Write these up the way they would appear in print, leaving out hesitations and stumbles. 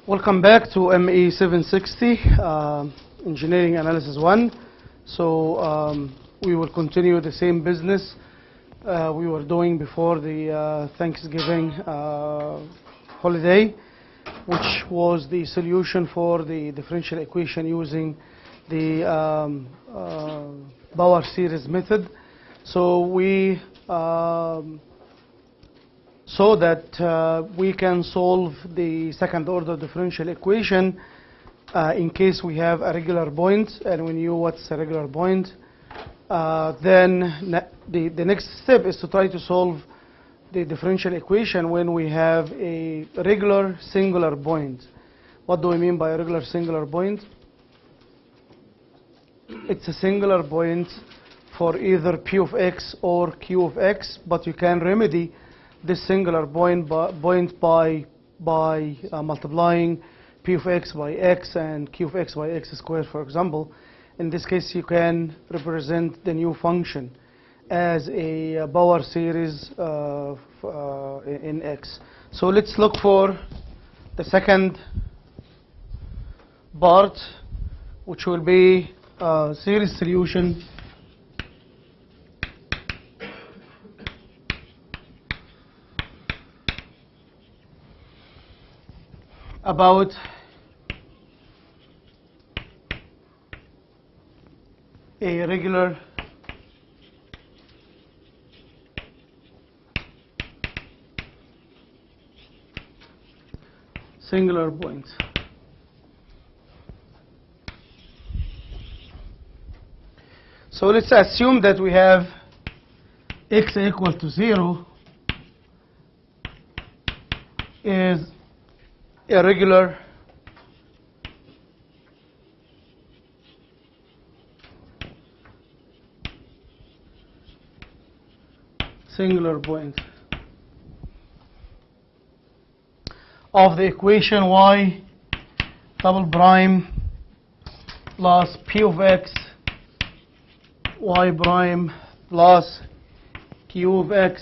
Welcome back to ME 760, Engineering Analysis 1. So we will continue the same business we were doing before the Thanksgiving holiday, which was the solution for the differential equation using the Bauer series method. So we so that we can solve the second order differential equation in case we have a regular point, and we knew what's a regular point. Then the next step is to try to solve the differential equation when we have a regular singular point. What do we mean by a regular singular point? It's a singular point for either P of x or Q of x, but you can remedy this singular point by multiplying P of x by x and Q of x by x squared, for example. In this case, you can represent the new function as a Bauer series in x. So let's look for the second part, which will be a series solution about a regular singular point. So let's assume that we have x equal to 0 is a regular singular point of the equation y double prime plus P of x y prime plus Q of x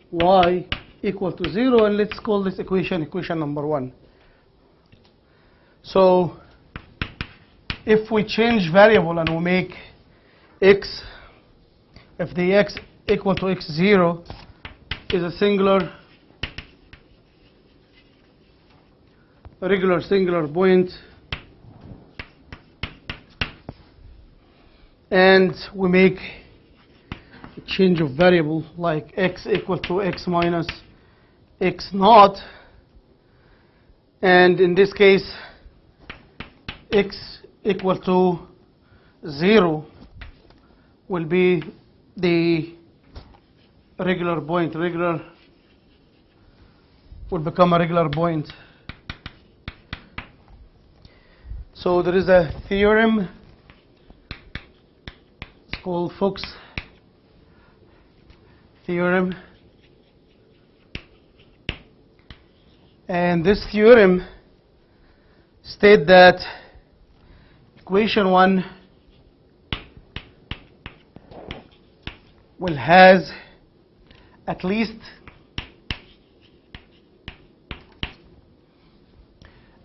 y equal to 0, and let's call this equation number 1. So if we change variable and we make x, if the x equal to x0 is a singular regular singular point, and we make a change of variable like x equal to x minus x naught, and in this case x equal to 0 will be the regular point. Regular will become a regular point. So there is a theorem, it's called Fuchs theorem, and this theorem states that equation 1 will has at least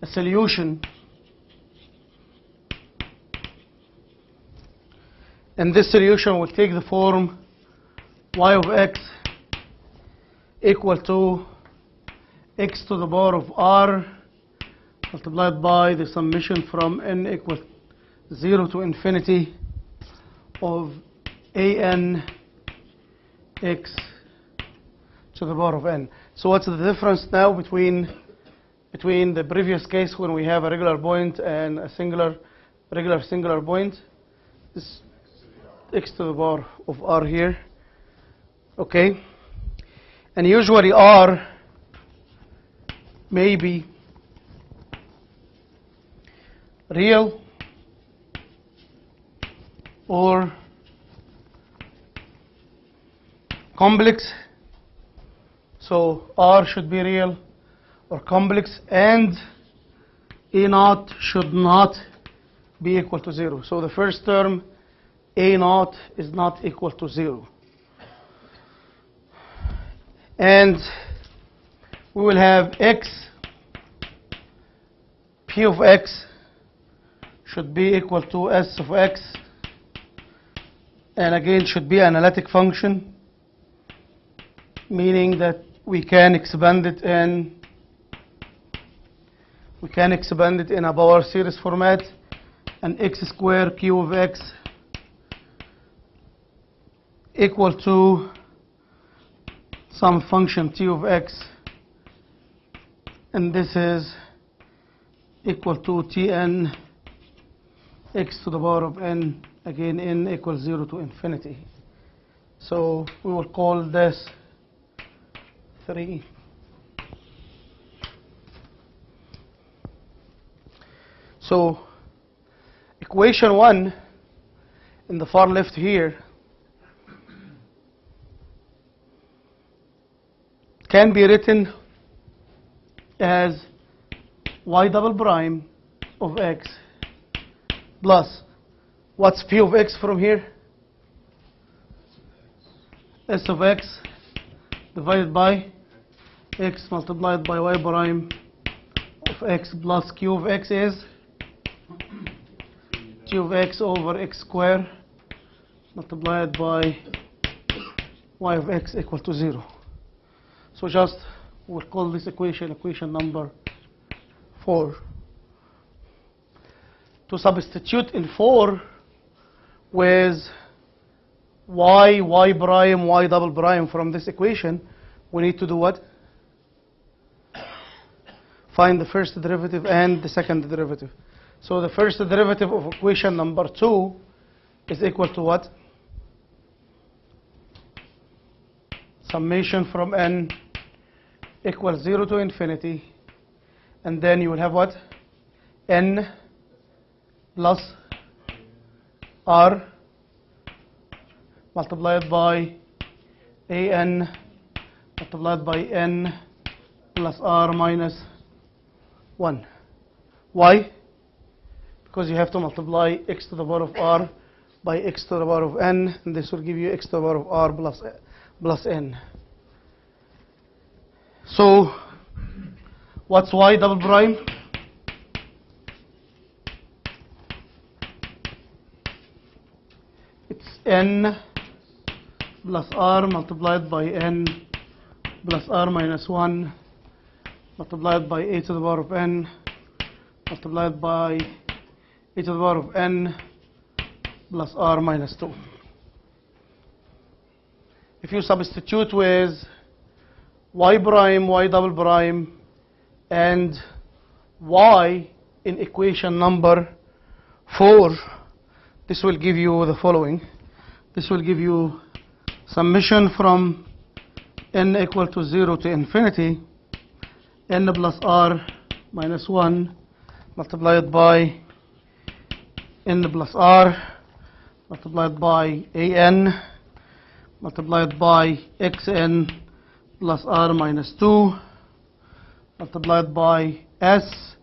a solution, and this solution will take the form y of x equal to x to the power of r multiplied by the summation from n equal 0 to infinity of an x to the power of n. So what's the difference now between the previous case when we have a regular point and a regular singular point? This x to the power of r here. Okay, and usually r may be real or complex. So r should be real or complex, and a naught should not be equal to 0. So the first term, a naught, is not equal to 0. And we will have x P of x should be equal to S of x, and again should be an analytic function, meaning that we can expand it in a power series format, and x squared Q of x equal to some function T of x, and this is equal to Tn x to the power of n, again n equals 0 to infinity. So we will call this 3. So equation 1 in the far left here can be written as y double prime of x plus, what's P of x from here? S of x divided by x multiplied by y prime of x plus Q of x is T of x over x squared multiplied by y of x equal to 0. So just we'll call this equation number 4. To substitute in 4 with y prime, y double prime from this equation, we need to do what? Find the first derivative and the second derivative. So the first derivative of equation number 2 is equal to what? Summation from n equals 0 to infinity, and then you will have what? N plus r multiplied by an multiplied by n plus r minus 1. Why? Because you have to multiply x to the power of r by x to the power of n, and this will give you x to the power of r plus n. So what's y double prime? It's n plus r multiplied by n plus r minus 1 multiplied by a to the power of n multiplied by a to the power of n plus r minus 2. If you substitute with y prime, y double prime, and y in equation number 4, this will give you the following. This will give you summation from n equal to 0 to infinity, n plus r minus 1 multiplied by n plus r multiplied by an multiplied by xn plus r minus 2 multiplied by s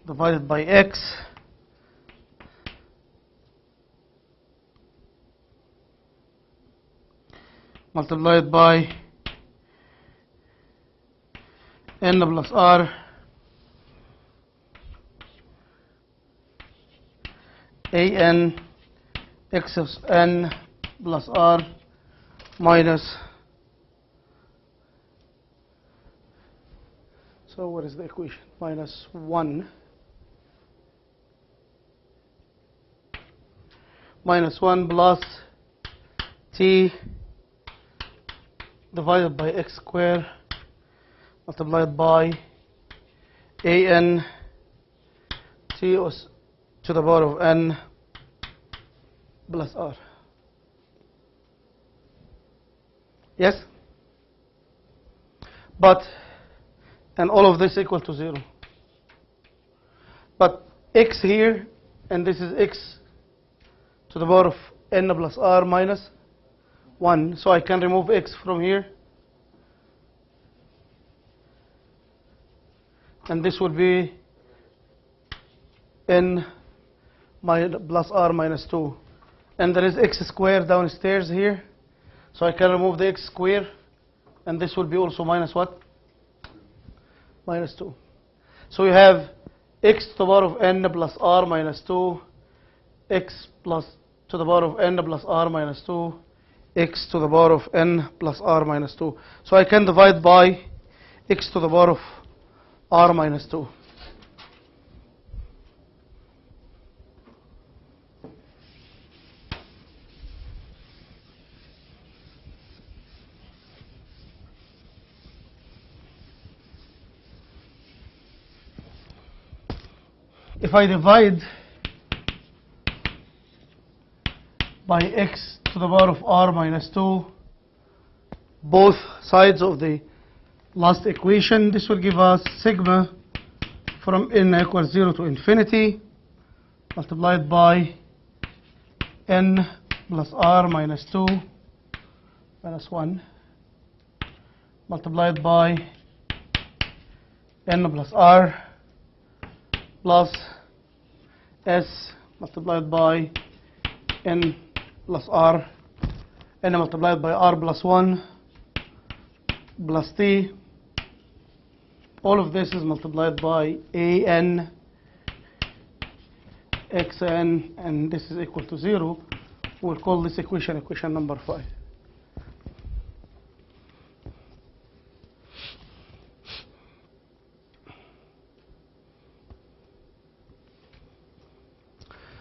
divided by x multiplied by n plus r an x of n plus r minus. So what is the equation? Minus 1 minus 1 plus t divided by x squared multiplied by an t to the power of n plus r. Yes? But, and all of this equal to 0. But x here, and this is x to the power of n plus r minus 1. So I can remove x from here. And this will be n plus r minus 2. And there is x squared downstairs here. So I can remove the x squared. And this will be also minus what? Minus 2. So you have x to the power of n plus r minus 2, x plus to the power of n plus r minus 2, x to the power of n plus r minus 2. So I can divide by x to the power of r minus 2. If I divide by x to the power of r minus 2 both sides of the last equation, this will give us sigma from n equals 0 to infinity multiplied by n plus r minus 2 minus 1 multiplied by n plus r plus s multiplied by n plus r, n multiplied by r plus 1 plus t. All of this is multiplied by an xn, and this is equal to 0. We'll call this equation equation number 5.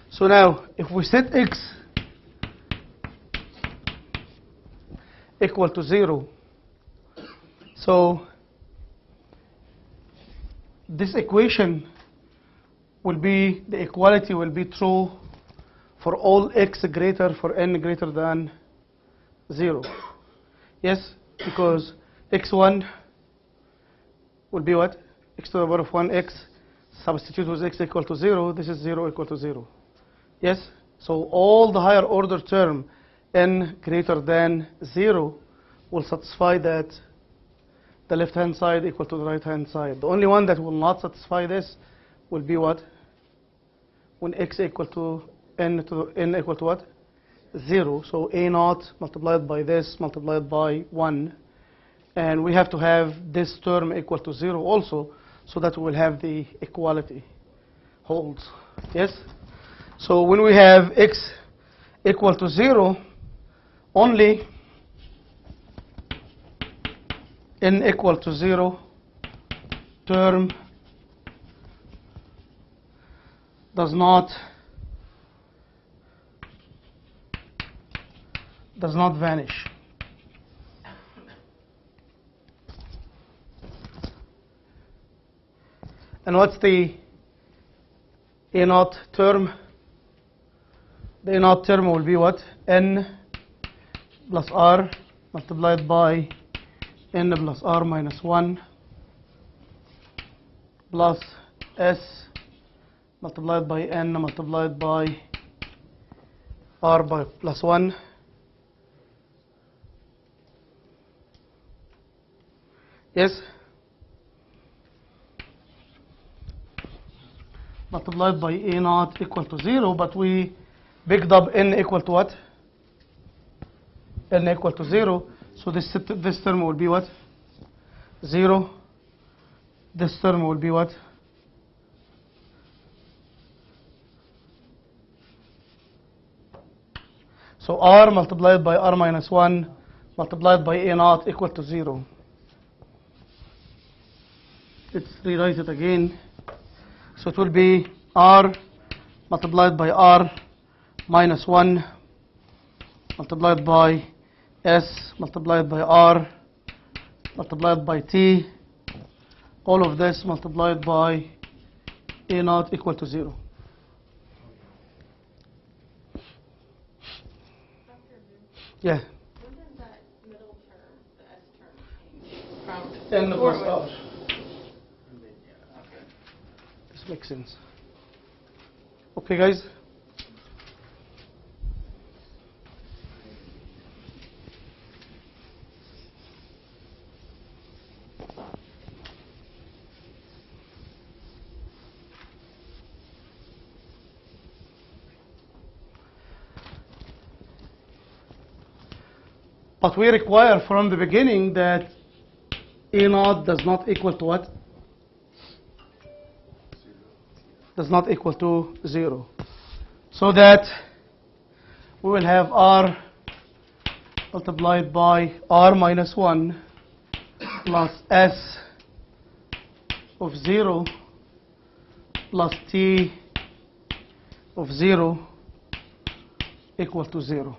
So now, if we set x equal to 0, so this equation will be, the equality will be true for all x greater for n greater than 0. Yes, because x1 will be what? X to the power of 1x, substitute with x equal to 0, this is 0 equal to 0. Yes, so all the higher order term n greater than 0 will satisfy that the left hand side equal to the right hand side. The only one that will not satisfy this will be what? When x equal to n equal to what? 0. So a naught multiplied by this multiplied by 1, and we have to have this term equal to 0 also, so that we will have the equality holds. Yes. So when we have x equal to 0, only n equal to 0 term does not vanish. And what's the a naught term? The a naught term will be what? N plus r multiplied by n plus r minus 1 plus s multiplied by n multiplied by r by plus 1 yes, multiplied by a naught equal to 0, but we picked up n equal to what? N equal to 0, so this term will be what? 0. This term will be what? So r multiplied by r minus 1 multiplied by a naught equal to 0. Let's rewrite it again. So it will be r multiplied by r minus 1 multiplied by s multiplied by r multiplied by t, all of this multiplied by a naught equal to 0. Yeah. When does that middle term, the s term, change from N plus r. This makes sense. Okay, guys? But we require from the beginning that a naught does not equal to what? does not equal to 0. So that we will have r multiplied by r minus 1 plus s of 0 plus t of 0 equal to 0.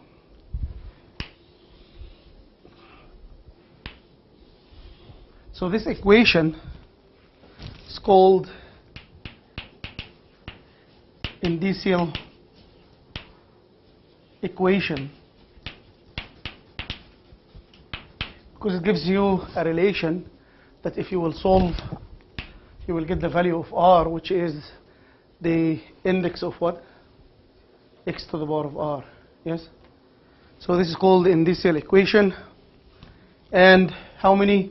So this equation is called indicial equation because it gives you a relation that if you will solve, you will get the value of r, which is the index of what? X to the power of r. Yes? So this is called the indicial equation. And how many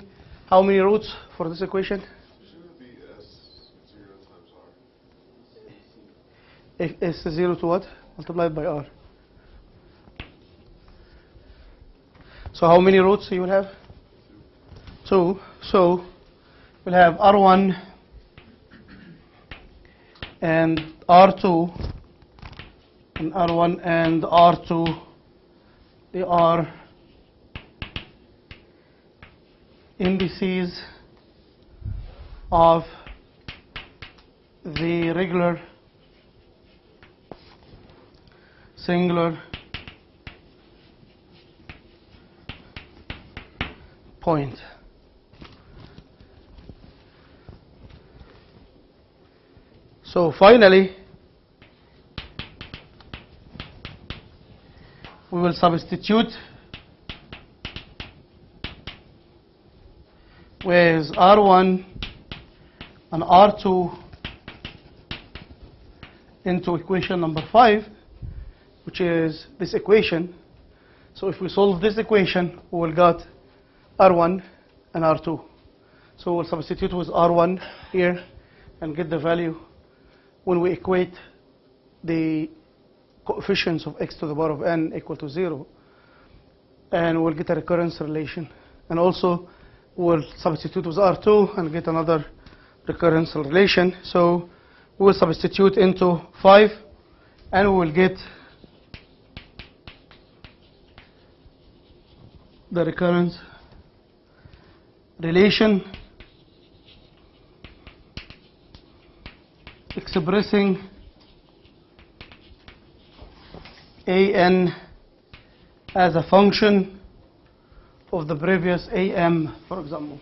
roots for this equation? Shouldn't it be S0 times R? If S is 0 to what? Multiplied by r. So how many roots you will have? 2. So we'll have R1 and R2 and R1 and R2. They are indices of the regular singular point. So finally, we will substitute with R1 and R2 into equation number 5, which is this equation. So if we solve this equation, we will get R1 and R2. So we'll substitute with R1 here and get the value when we equate the coefficients of x to the power of n equal to 0. And we'll get a recurrence relation. And also, we'll substitute with R2 and get another recurrence relation. So we will substitute into 5 and we will get the recurrence relation expressing an as a function of the previous am, for example.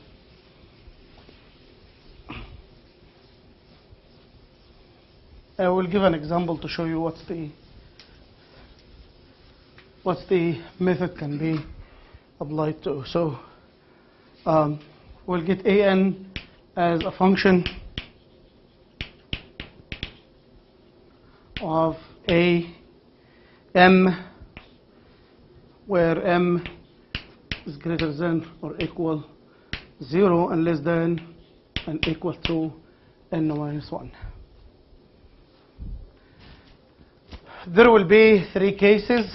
I will give an example to show you what's the method can be applied to. So we'll get an as a function of m, where m is greater than or equal 0 and less than and equal to n minus 1. There will be 3 cases.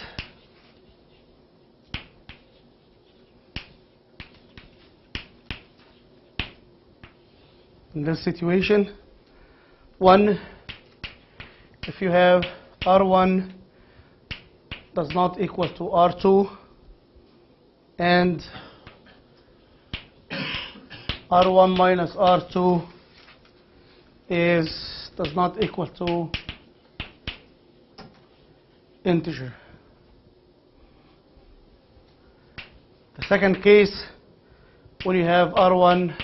In this situation, 1, if you have R1 does not equal to R2 and R1 minus R2 does not equal to integer. The second case, when you have R1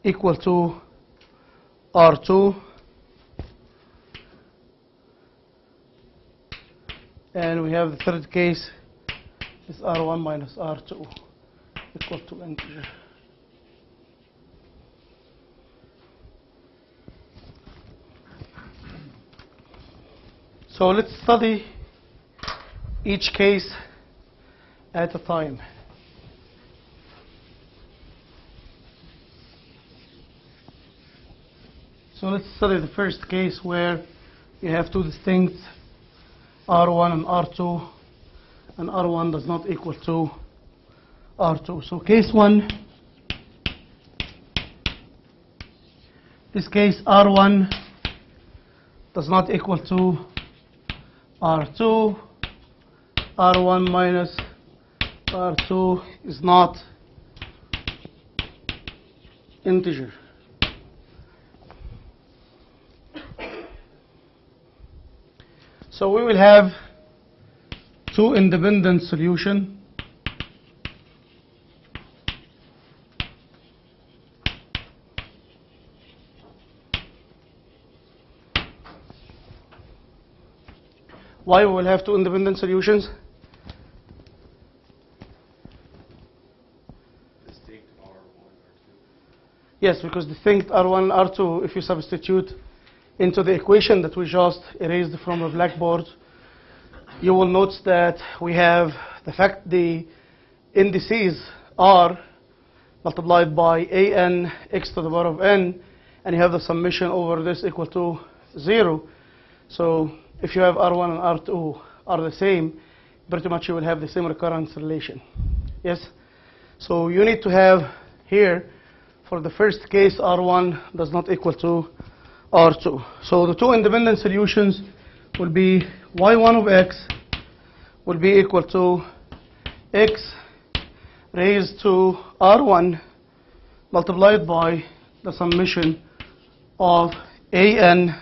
equal to R2 and we have the third case is R1 minus R2 equal to integer. So let's study each case at a time. So let's study the first case where you have 2 distinct R1 and R2, and R1 does not equal to R2. So case 1, this case R1 does not equal to R2. R1 minus R2 is not integer. So we will have two independent solutions. Why we will have two independent solutions? Distinct R1, R2. Yes, because distinct R1 and R2, if you substitute into the equation that we just erased from the blackboard, you will notice that we have the indices R multiplied by an x to the power of n, and you have the summation over this equal to 0. So if you have R1 and R2 are the same, pretty much you will have the same recurrence relation. Yes? So you need to have here, for the first case, R1 does not equal to R2. So the two independent solutions will be y1 of x will be equal to x raised to R1 multiplied by the summation of an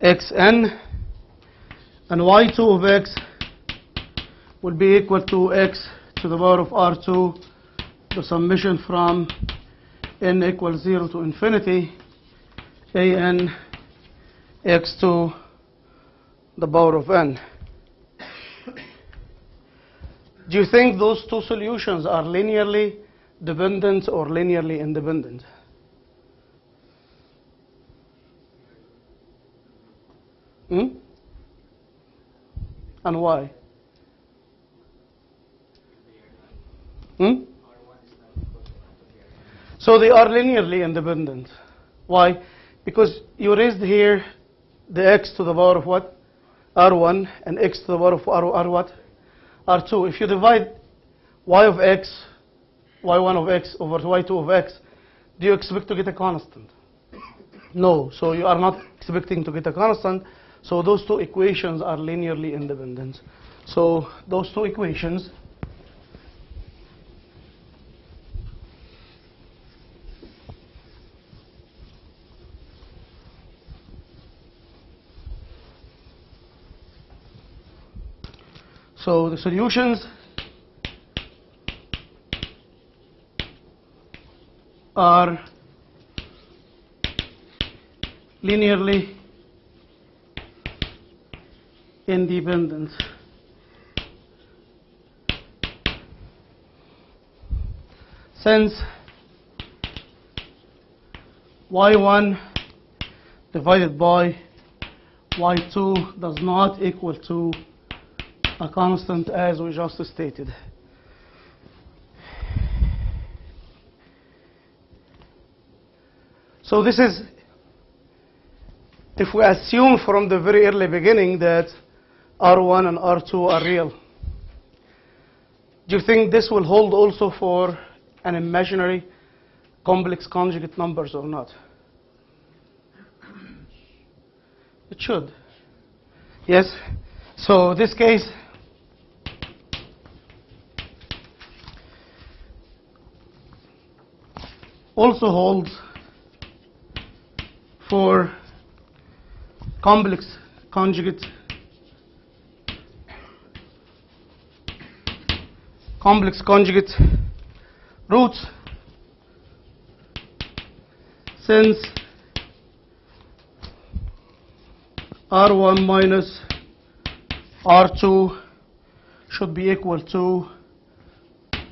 xn, and y2 of x will be equal to x to the power of R2, the summation from n equals 0 to infinity, an x to the power of n. Do you think those two solutions are linearly dependent or linearly independent? And why? So they are linearly independent. Why? Because you raised here the x to the power of what? R1, and x to the power of R what? R2. If you divide y of x, y1 of x over y2 of x, do you expect to get a constant? No. So you are not expecting to get a constant. So those two equations are linearly independent. So those two equations so the solutions are linearly independent. Since y1 divided by y2 does not equal to a constant, as we just stated. So this is, if we assume from the very early beginning that R1 and R2 are real, do you think this will hold also for an imaginary complex conjugate numbers or not? It should. Yes? So this case also holds for complex conjugate roots, since R1 minus R2 should be equal to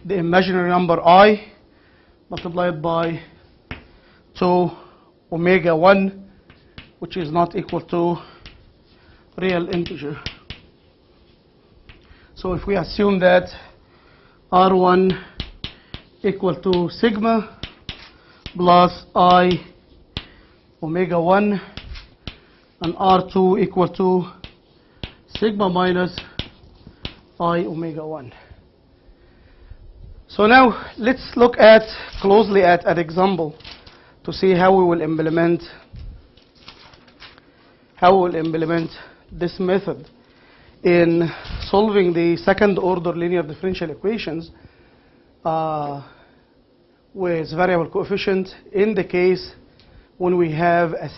the imaginary number I multiplied by 2 omega 1, which is not equal to real integer. So if we assume that R1 equal to sigma plus I omega 1 and R2 equal to sigma minus I omega 1. So now let's look closely at an example to see how we will implement this method in solving the second order linear differential equations with variable coefficient in the case when we have a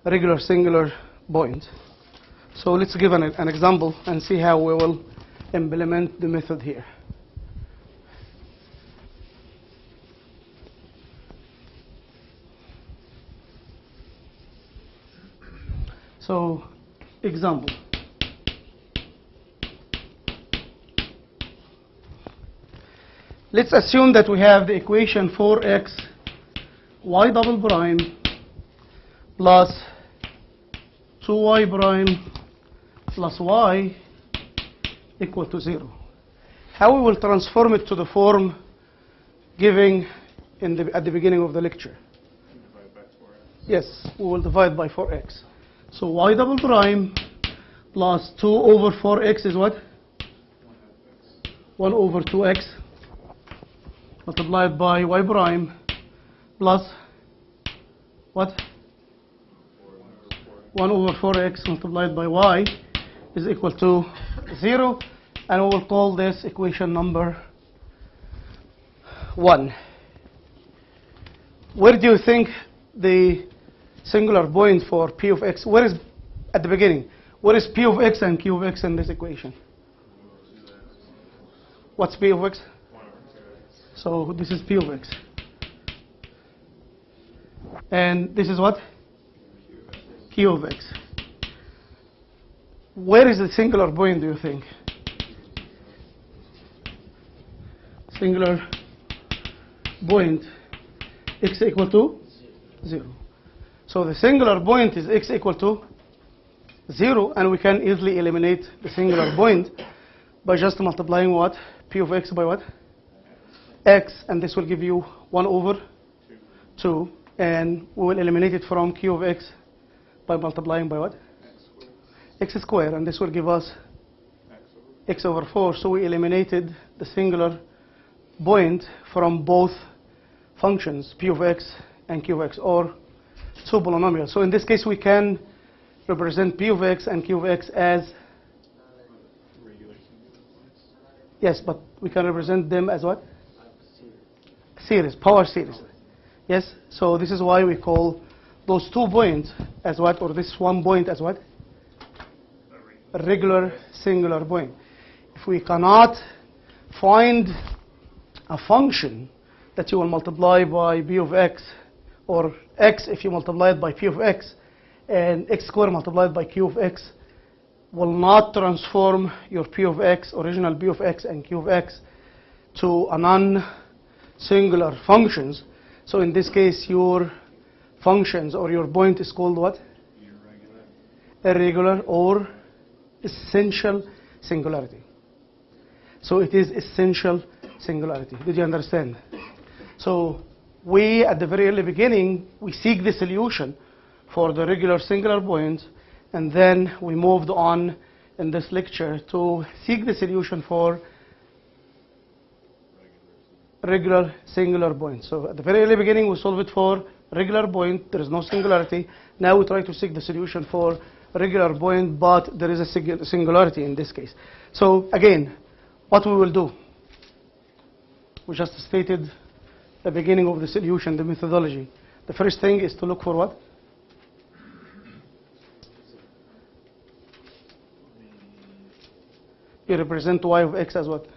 regular singular point. So let's give an example and see how we will implement the method here. So, example. Let's assume that we have the equation 4x y double prime plus 2y prime plus y equal to 0. How we will transform it to the form given at the beginning of the lecture? Divide by 4x. Yes, we will divide by 4x. So y double prime plus 2 over 4x is what? 1 over 2x multiplied by y prime plus what? 1 over 4x multiplied by y is equal to 0, and we will call this equation number 1. Where do you think the singular point for p of x, where is at the beginning? Where is p of x and q of x in this equation? What's p of x? So this is p of x. And this is what? Q of x. Where is the singular point, do you think? Singular point, x equal to 0. So the singular point is x equal to 0, and we can easily eliminate the singular point by just multiplying what? P of x by what? X, and this will give you 1 over 2, and we will eliminate it from q of x by multiplying by what? X squared, and this will give us x over 4. So we eliminated the singular point from both functions, p of x and q of x, or two polynomials. So in this case, we can represent p of x and q of x as, yes, but we can represent them as what? Series, power series. Yes, so this is why we call those 2 points as what, or this 1 point as what? A regular singular point. If we cannot find a function that you will multiply by p of x, or x if you multiply it by p of x, and x squared multiplied by q of x will not transform your p of x, original p of x and q of x, to a non-singular functions. So in this case, your functions or your point is called what? Irregular or essential singularity. So it is essential singularity. Did you understand? So we, at the very early beginning, we seek the solution for the regular singular point, and then we moved on in this lecture to seek the solution for regular singular point. So at the very early beginning, we solve it for regular point. There is no singularity. Now we try to seek the solution for regular point, but there is a singularity in this case. So again, what we will do? We just stated the beginning of the solution, the methodology. The first thing is to look for what? You represent y of x as what?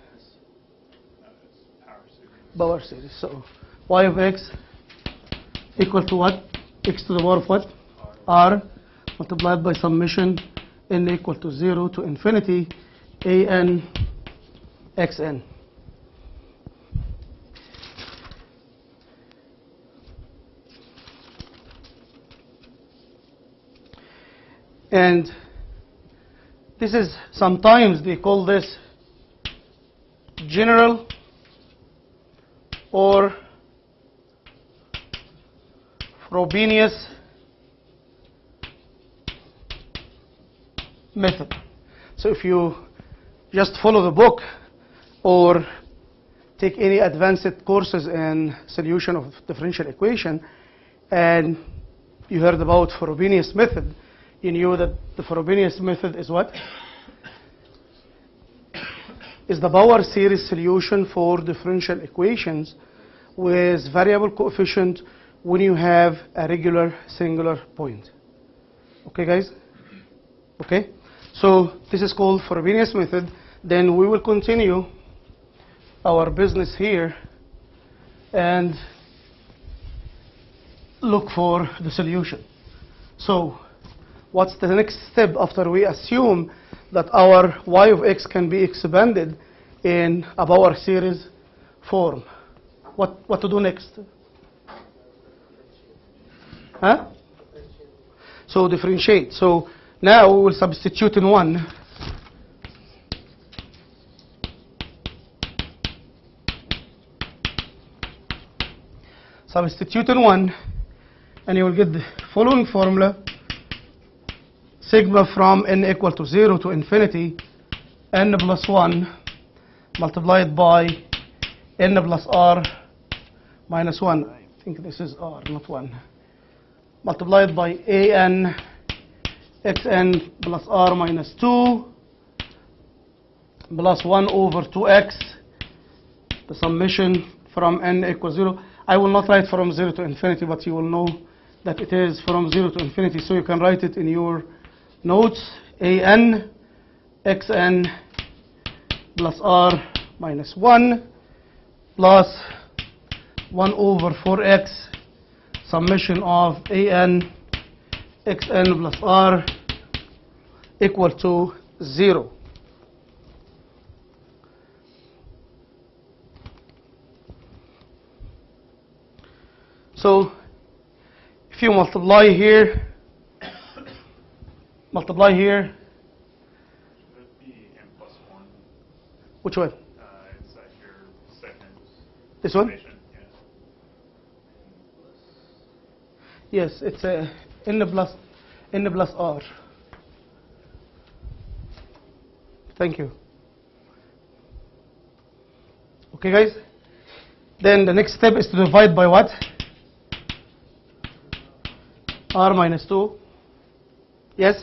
Power series. So y of x equal to what? X to the power of what? R multiplied by summation n equal to 0 to infinity an xn. And this is, sometimes they call this general or Frobenius method. So if you just follow the book or take any advanced courses in solution of differential equation, and you heard about Frobenius method, you knew that the Frobenius method is what? Is the power series solution for differential equations with variable coefficient when you have a regular singular point. Okay, guys? Okay? So this is called Frobenius method. Then we will continue our business here and look for the solution. So what's the next step after we assume that our y of x can be expanded in a power series form? What to do next? Huh? So differentiate. So now we will substitute in 1. Substitute in 1, and you will get the following formula: sigma from n equal to 0 to infinity, n plus 1 multiplied by n plus r minus 1. I think this is r, not 1. Multiplied by an xn plus r minus 2 plus 1 over 2x, the summation from n equals 0. I will not write from 0 to infinity, but you will know that it is from 0 to infinity, so you can write it in your notes. An xn plus r minus 1 plus 1 over 4x, summation of an xn plus r equal to 0. So if you multiply here, Should it be n plus 1? which one? It's like your second This one? summation, Yes, it's a n plus r. Thank you. Okay, guys? Then the next step is to divide by what? R minus 2. Yes?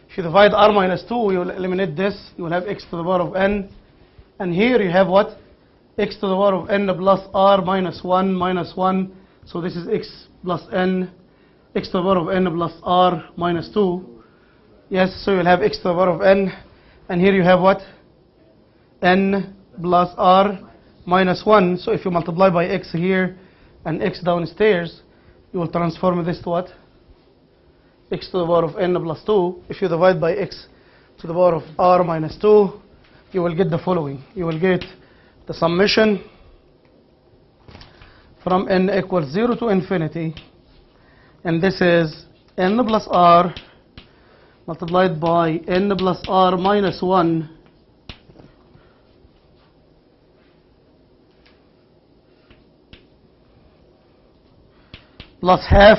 If you divide r minus 2, you will eliminate this. You will have x to the power of n. And here you have what? X to the power of n plus r minus 1 minus 1. So this is x plus n. X to the power of n plus r minus 2. Yes, so you'll have x to the power of n. And here you have what? N plus r minus 1. So if you multiply by x here and x downstairs, you will transform this to what? X to the power of n plus 2. If you divide by x to the power of r minus 2, you will get the following. You will get the summation from n equals 0 to infinity, and this is n plus r multiplied by n plus r minus 1 plus half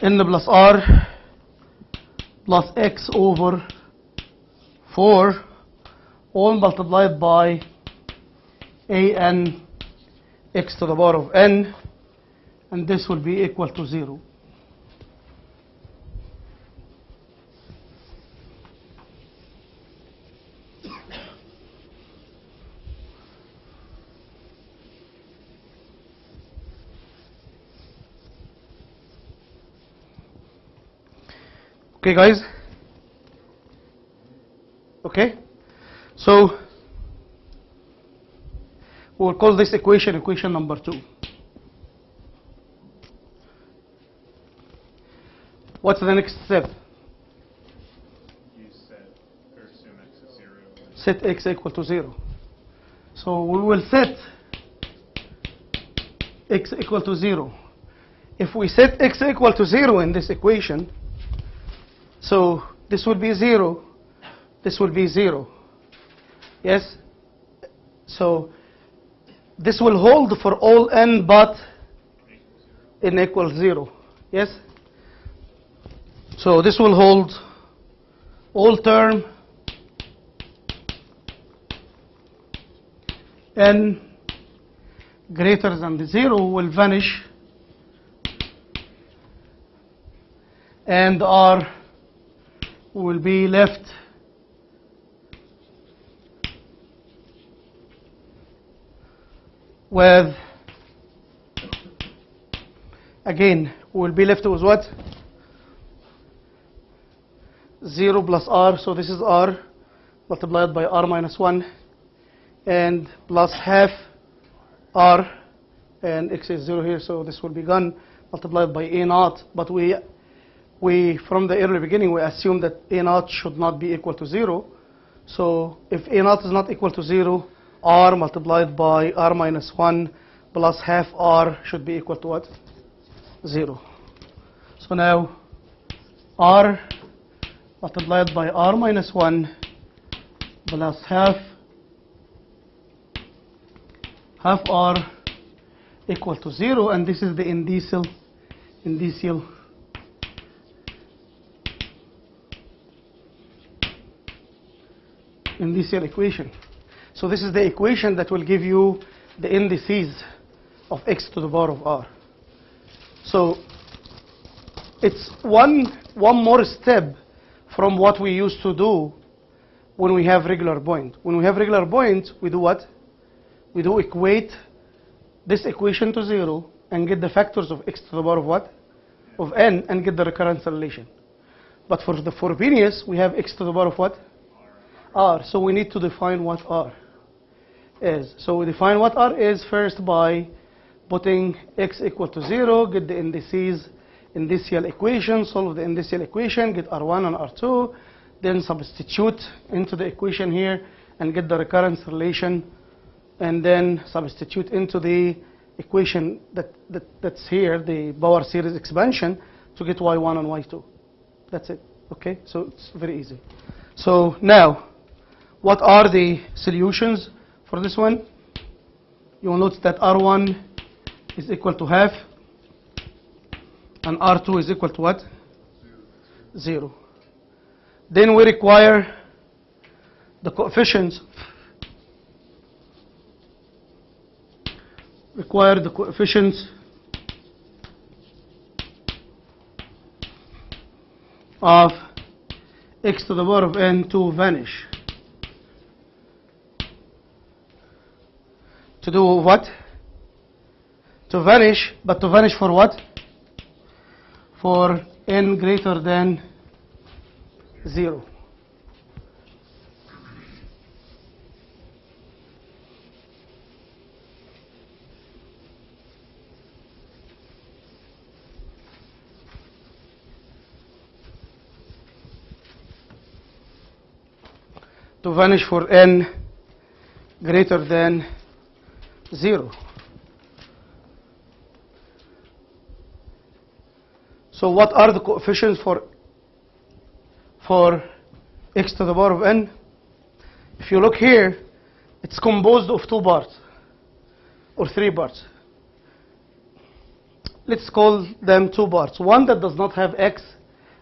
n plus r plus x over 4, all multiplied by an x to the power of n, and this will be equal to 0. Okay, guys? Okay? So we'll call this equation equation number 2. What's the next step? You set or assume x is 0. Set x equal to 0. So we will set x equal to 0. If we set x equal to 0 in this equation, so this will be 0, this will be 0. Yes? So this will hold for all n but n equals 0. Yes? So this will hold all term n greater than the 0 will vanish, and r will be left with, again, we'll be left with what? 0 plus r, so this is r multiplied by r minus 1, and plus half r, and x is 0 here, so this will be gone, multiplied by a naught. But we from the early beginning, we assume that a naught should not be equal to 0. So if a naught is not equal to 0, r multiplied by r minus 1 plus half r should be equal to what? 0. So now r multiplied by r minus 1 plus half r equal to 0, and this is the indicial equation. So this is the equation that will give you the indices of x to the power of r. So it's one more step from what we used to do when we have regular point. When we have regular point, we do what? We do equate this equation to 0 and get the factors of x to the power of what? Of n, and get the recurrence relation. But for the Frobenius, we have x to the power of what? R. So we need to define what r is. So we define what r is first by putting x equal to 0, get the indicial equation, solve the indicial equation, get r1 and r2, then substitute into the equation here and get the recurrence relation, and then substitute into the equation that's here, the power series expansion, to get y1 and y2. That's it. Okay, so it's very easy. So now, what are the solutions for this one? You will notice that r1 is equal to half, and r2 is equal to what? 0. Then we require the coefficients. Of x to the power of n to vanish. To do what? To vanish, but to vanish for what? For n greater than 0. To vanish for n greater than 0. So what are the coefficients for x to the power of n? If you look here, it's composed of 2 parts or 3 parts. Let's call them 2 parts. One that does not have x,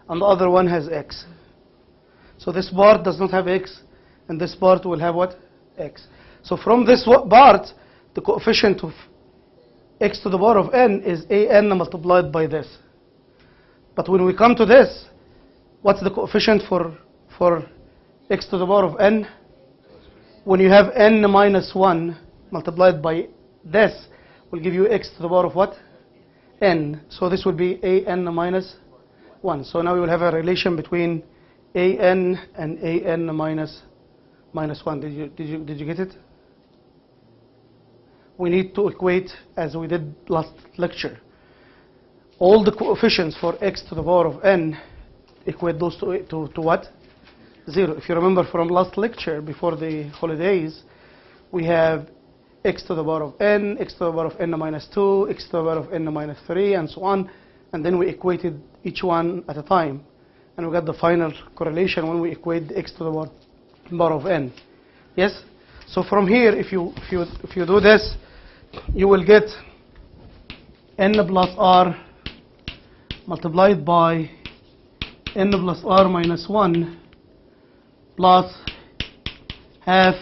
and the other one has x. So this part does not have x, and this part will have what? X. So from this part, the coefficient of x to the power of n is an multiplied by this. But when we come to this, what's the coefficient for x to the power of n? When you have n minus 1 multiplied by this, will give you x to the power of what? N. So this will be an minus 1. So now we will have a relation between an and an minus 1. Did you get it? We need to equate, as we did last lecture, all the coefficients for x to the power of n, equate those to what? 0. If you remember from last lecture, before the holidays, we have x to the power of n, x to the power of n minus 2, x to the power of n minus 3, and so on. And then we equated each one at a time. And we got the final correlation when we equate the x to the power of n. Yes? So from here, if you do this, you will get n plus r multiplied by n plus r minus 1 plus half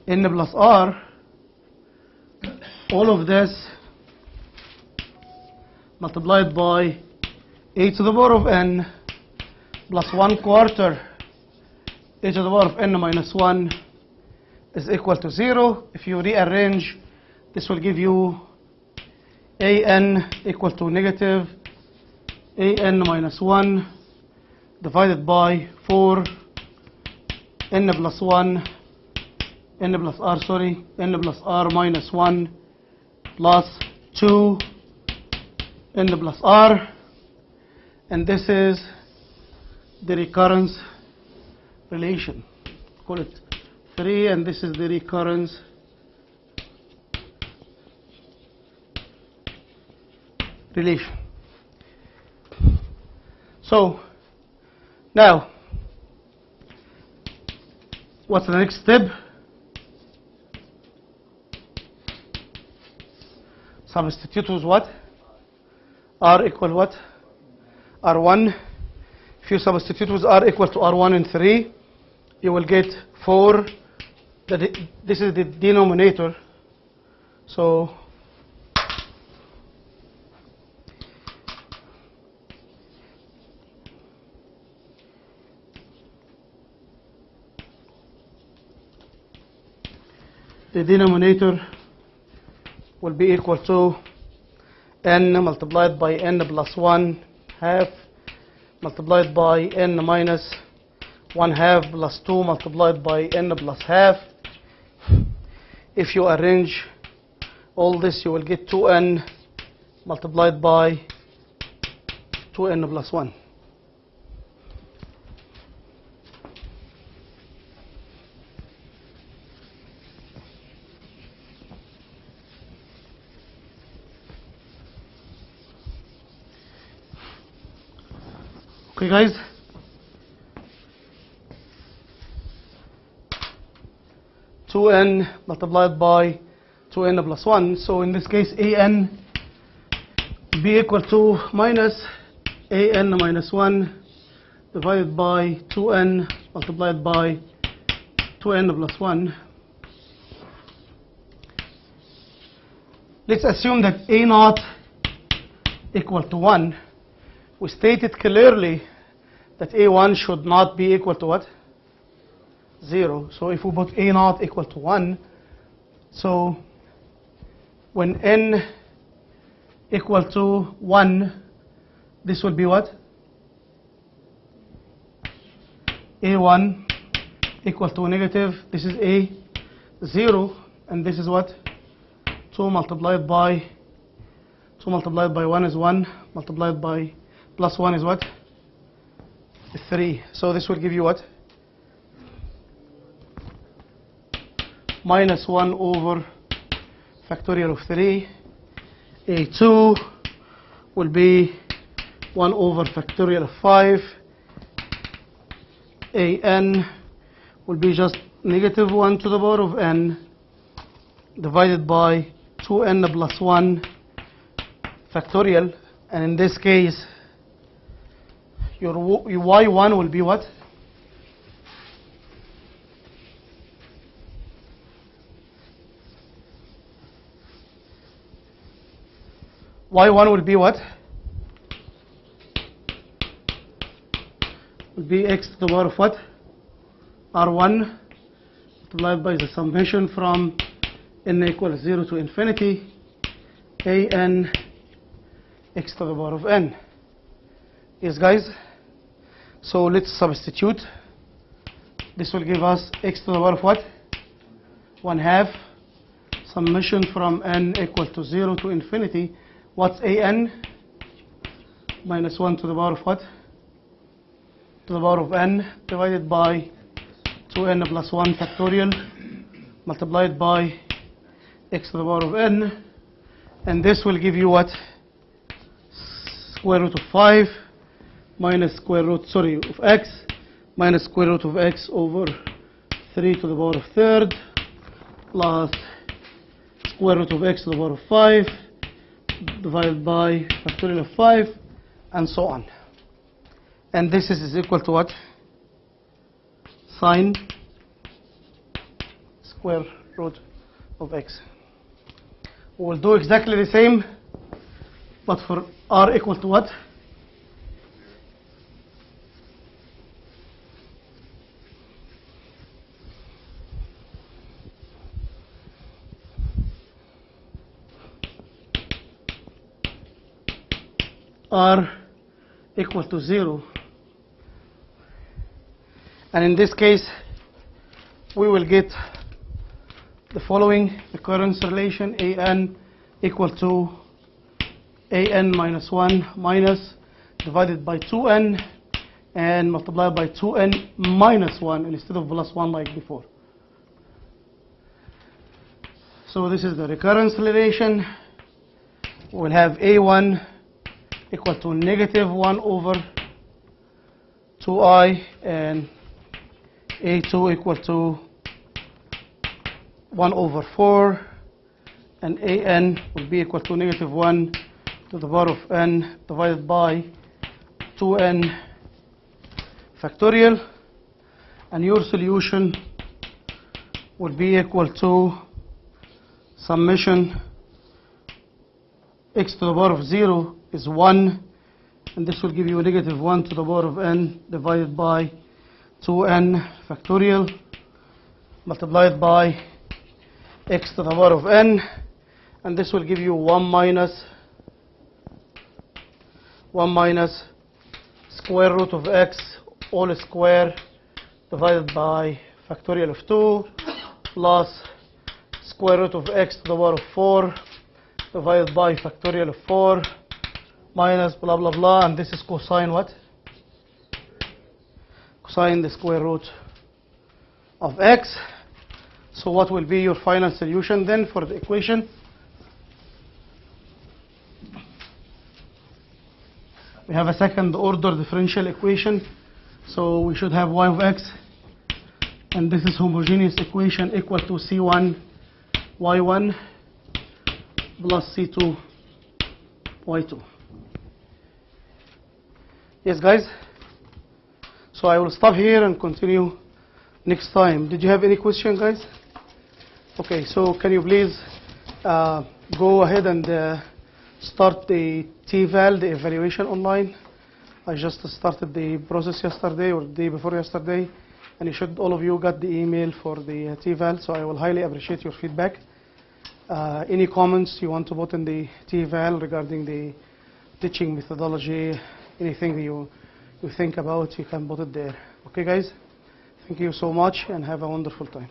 n plus r, all of this multiplied by a to the power of n plus 1/4 a to the power of n minus 1 is equal to 0. If you rearrange, this will give you an equal to negative an minus 1 divided by 4 n plus 1 n plus r, sorry, n plus r minus 1 plus 2 n plus r, and this is the recurrence relation. Call it 3, and this is the recurrence relation. So now, what's the next step? Substitute with what? R equal what? R1. If you substitute with R equal to R1 and 3, you will get 4. This is the denominator. So the denominator will be equal to n multiplied by n plus 1 half multiplied by n minus 1 half plus 2 multiplied by n plus half. If you arrange all this, you will get 2n multiplied by 2n plus 1. Okay, guys. n multiplied by 2n plus 1. So in this case, an be equal to minus an minus 1 divided by 2n multiplied by 2n plus 1. Let's assume that a naught equal to 1. We stated clearly that a1 should not be equal to what? 0. So if we put a naught equal to 1, so when n equal to 1, this will be what? a1 equal to negative, this is a 0, and this is what? 2 multiplied by 1 is 1, multiplied by plus 1 is what? 3. So this will give you what? Minus 1 over factorial of 3. A2 will be 1 over factorial of 5. An will be just negative 1 to the power of n divided by 2n plus 1 factorial. And in this case, your y1 will be what? Y1 will be what? Will be x to the power of what? R1 multiplied by the summation from n equals 0 to infinity an x to the power of n. Yes, guys? So let's substitute. This will give us x to the power of what? 1 half summation from n equal to 0 to infinity. What's an? Minus 1 to the power of what? To the power of n divided by 2n plus 1 factorial multiplied by x to the power of n. And this will give you what? Square root of 5 minus square root, of x minus square root of x over 3 to the power of third plus square root of x to the power of 5 divided by factorial of 5 and so on. And this is equal to what? Sine square root of x. We will do exactly the same, but for r equal to what? R equal to 0. And in this case, we will get the following recurrence relation: an equal to an minus 1 minus divided by 2n and multiplied by 2n minus 1 instead of plus 1 like before. So this is the recurrence relation. We'll have a1 equal to negative 1 over 2i and a2 equal to 1 over 4, and an will be equal to negative 1 to the power of n divided by 2n factorial, and your solution will be equal to summation x to the power of 0 is 1, and this will give you negative 1 to the power of n divided by 2n factorial multiplied by x to the power of n, and this will give you 1 minus square root of x all square divided by factorial of 2 plus square root of x to the power of 4 divided by factorial of 4 minus blah blah blah, and this is cosine what? Cosine the square root of x. So what will be your final solution then for the equation? We have a second order differential equation, so we should have y of x, and this is homogeneous equation equal to c1 y1 plus c2 y2. Yes guys? So I will stop here and continue next time. Did you have any question, guys? Okay, so can you please go ahead and start the TVAL, the evaluation online. I just started the process yesterday or the day before yesterday, and you should, all of you got the email for the TVAL, so I will highly appreciate your feedback. Any comments you want to put in the TVAL regarding the teaching methodology, anything you think about, you can put it there. Okay guys? Thank you so much and have a wonderful time.